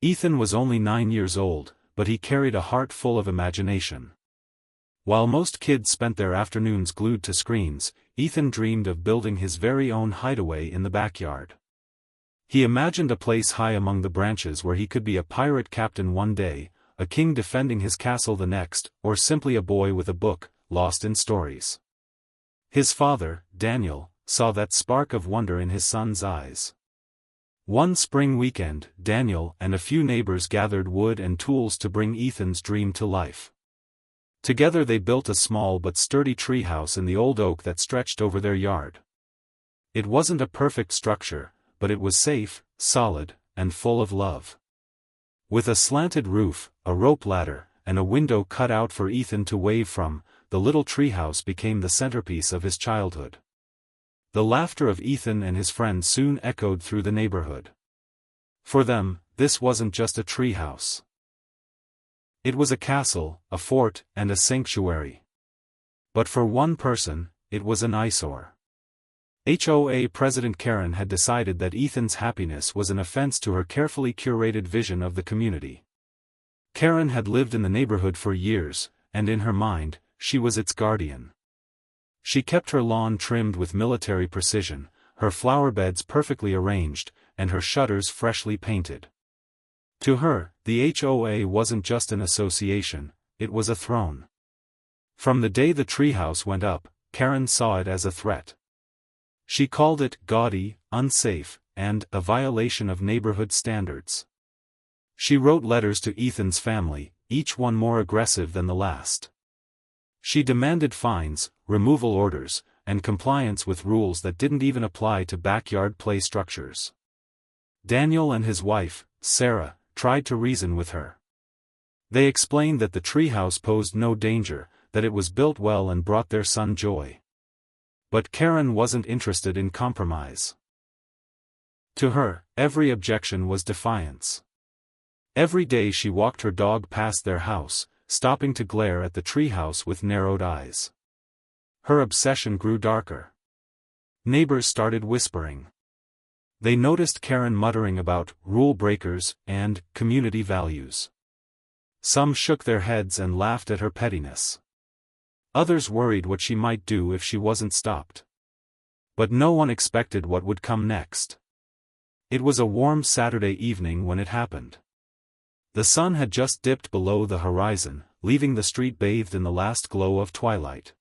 Ethan was only 9 years old, but he carried a heart full of imagination. While most kids spent their afternoons glued to screens, Ethan dreamed of building his very own hideaway in the backyard. He imagined a place high among the branches where he could be a pirate captain one day, a king defending his castle the next, or simply a boy with a book, lost in stories. His father, Daniel, saw that spark of wonder in his son's eyes. One spring weekend, Daniel and a few neighbors gathered wood and tools to bring Ethan's dream to life. Together they built a small but sturdy treehouse in the old oak that stretched over their yard. It wasn't a perfect structure, but it was safe, solid, and full of love. With a slanted roof, a rope ladder, and a window cut out for Ethan to wave from, the little treehouse became the centerpiece of his childhood. The laughter of Ethan and his friends soon echoed through the neighborhood. For them, this wasn't just a treehouse. It was a castle, a fort, and a sanctuary. But for one person, it was an eyesore. HOA President Karen had decided that Ethan's happiness was an offense to her carefully curated vision of the community. Karen had lived in the neighborhood for years, and in her mind, she was its guardian. She kept her lawn trimmed with military precision, her flower beds perfectly arranged, and her shutters freshly painted. To her, the HOA wasn't just an association, it was a throne. From the day the treehouse went up, Karen saw it as a threat. She called it gaudy, unsafe, and a violation of neighborhood standards. She wrote letters to Ethan's family, each one more aggressive than the last. She demanded fines, removal orders, and compliance with rules that didn't even apply to backyard play structures. Daniel and his wife, Sarah, tried to reason with her. They explained that the treehouse posed no danger, that it was built well and brought their son joy. But Karen wasn't interested in compromise. To her, every objection was defiance. Every day she walked her dog past their house, stopping to glare at the treehouse with narrowed eyes. Her obsession grew darker. Neighbors started whispering. They noticed Karen muttering about rule breakers and community values. Some shook their heads and laughed at her pettiness. Others worried what she might do if she wasn't stopped. But no one expected what would come next. It was a warm Saturday evening when it happened. The sun had just dipped below the horizon, leaving the street bathed in the last glow of twilight.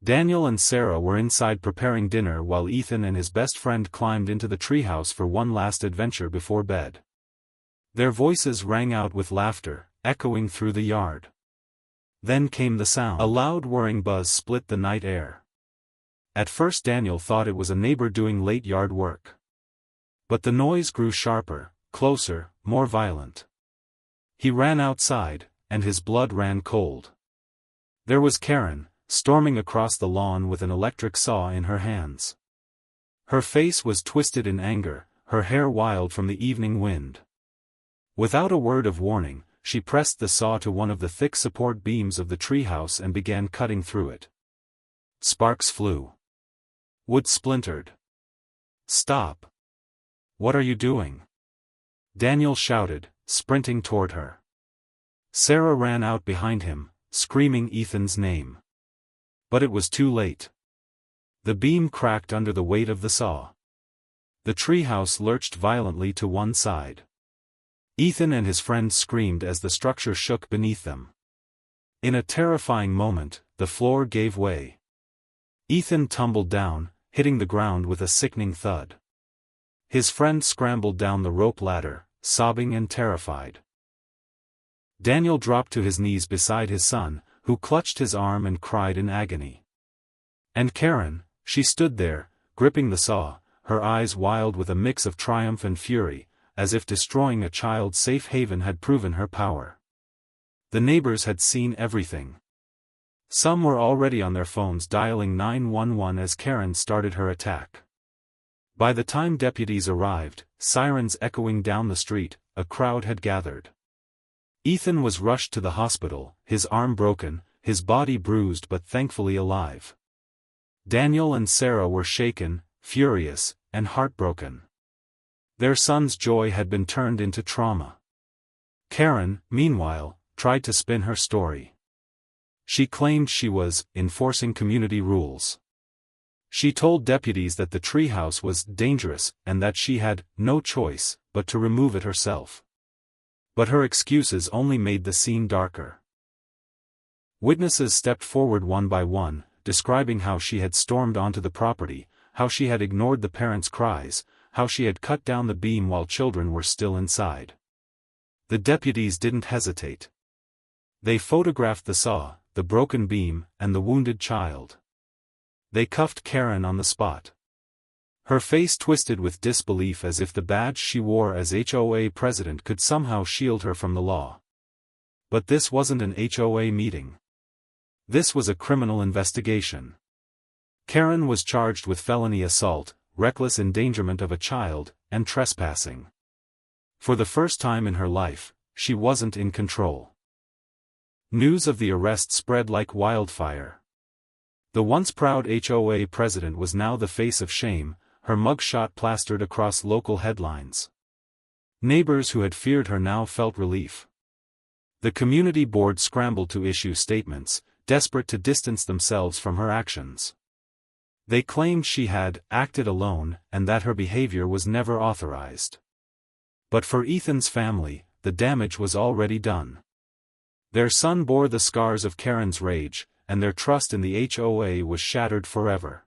Daniel and Sarah were inside preparing dinner while Ethan and his best friend climbed into the treehouse for one last adventure before bed. Their voices rang out with laughter, echoing through the yard. Then came the sound. A loud whirring buzz split the night air. At first Daniel thought it was a neighbor doing late yard work. But the noise grew sharper, closer, more violent. He ran outside, and his blood ran cold. There was Karen, storming across the lawn with an electric saw in her hands. Her face was twisted in anger, her hair wild from the evening wind. Without a word of warning, she pressed the saw to one of the thick support beams of the treehouse and began cutting through it. Sparks flew. Wood splintered. "Stop! What are you doing?" Daniel shouted, sprinting toward her. Sarah ran out behind him, screaming Ethan's name. But it was too late. The beam cracked under the weight of the saw. The treehouse lurched violently to one side. Ethan and his friends screamed as the structure shook beneath them. In a terrifying moment, the floor gave way. Ethan tumbled down, hitting the ground with a sickening thud. His friend scrambled down the rope ladder, sobbing and terrified. Daniel dropped to his knees beside his son, who clutched his arm and cried in agony. And Karen, she stood there, gripping the saw, her eyes wild with a mix of triumph and fury, as if destroying a child's safe haven had proven her power. The neighbors had seen everything. Some were already on their phones dialing 911 as Karen started her attack. By the time deputies arrived, sirens echoing down the street, a crowd had gathered. Ethan was rushed to the hospital, his arm broken, his body bruised but thankfully alive. Daniel and Sarah were shaken, furious, and heartbroken. Their son's joy had been turned into trauma. Karen, meanwhile, tried to spin her story. She claimed she was enforcing community rules. She told deputies that the treehouse was dangerous and that she had no choice but to remove it herself. But her excuses only made the scene darker. Witnesses stepped forward one by one, describing how she had stormed onto the property, how she had ignored the parents' cries, how she had cut down the beam while children were still inside. The deputies didn't hesitate. They photographed the saw, the broken beam, and the wounded child. They cuffed Karen on the spot. Her face twisted with disbelief as if the badge she wore as HOA president could somehow shield her from the law. But this wasn't an HOA meeting. This was a criminal investigation. Karen was charged with felony assault, reckless endangerment of a child, and trespassing. For the first time in her life, she wasn't in control. News of the arrest spread like wildfire. The once proud HOA president was now the face of shame, her mugshot plastered across local headlines. Neighbors who had feared her now felt relief. The community board scrambled to issue statements, desperate to distance themselves from her actions. They claimed she had acted alone and that her behavior was never authorized. But for Ethan's family, the damage was already done. Their son bore the scars of Karen's rage, and their trust in the HOA was shattered forever.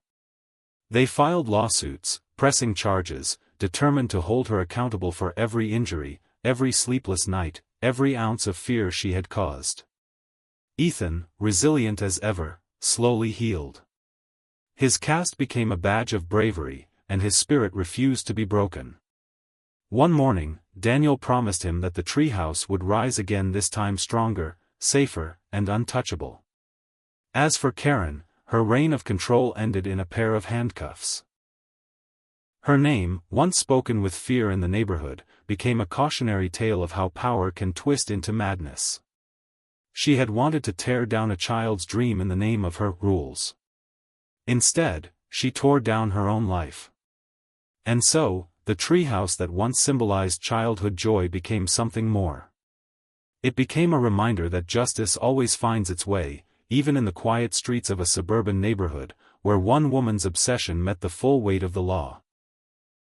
They filed lawsuits, pressing charges, determined to hold her accountable for every injury, every sleepless night, every ounce of fear she had caused. Ethan, resilient as ever, slowly healed. His cast became a badge of bravery, and his spirit refused to be broken. One morning, Daniel promised him that the treehouse would rise again, this time stronger, safer, and untouchable. As for Karen, her reign of control ended in a pair of handcuffs. Her name, once spoken with fear in the neighborhood, became a cautionary tale of how power can twist into madness. She had wanted to tear down a child's dream in the name of her rules. Instead, she tore down her own life. And so, the treehouse that once symbolized childhood joy became something more. It became a reminder that justice always finds its way, even in the quiet streets of a suburban neighborhood, where one woman's obsession met the full weight of the law.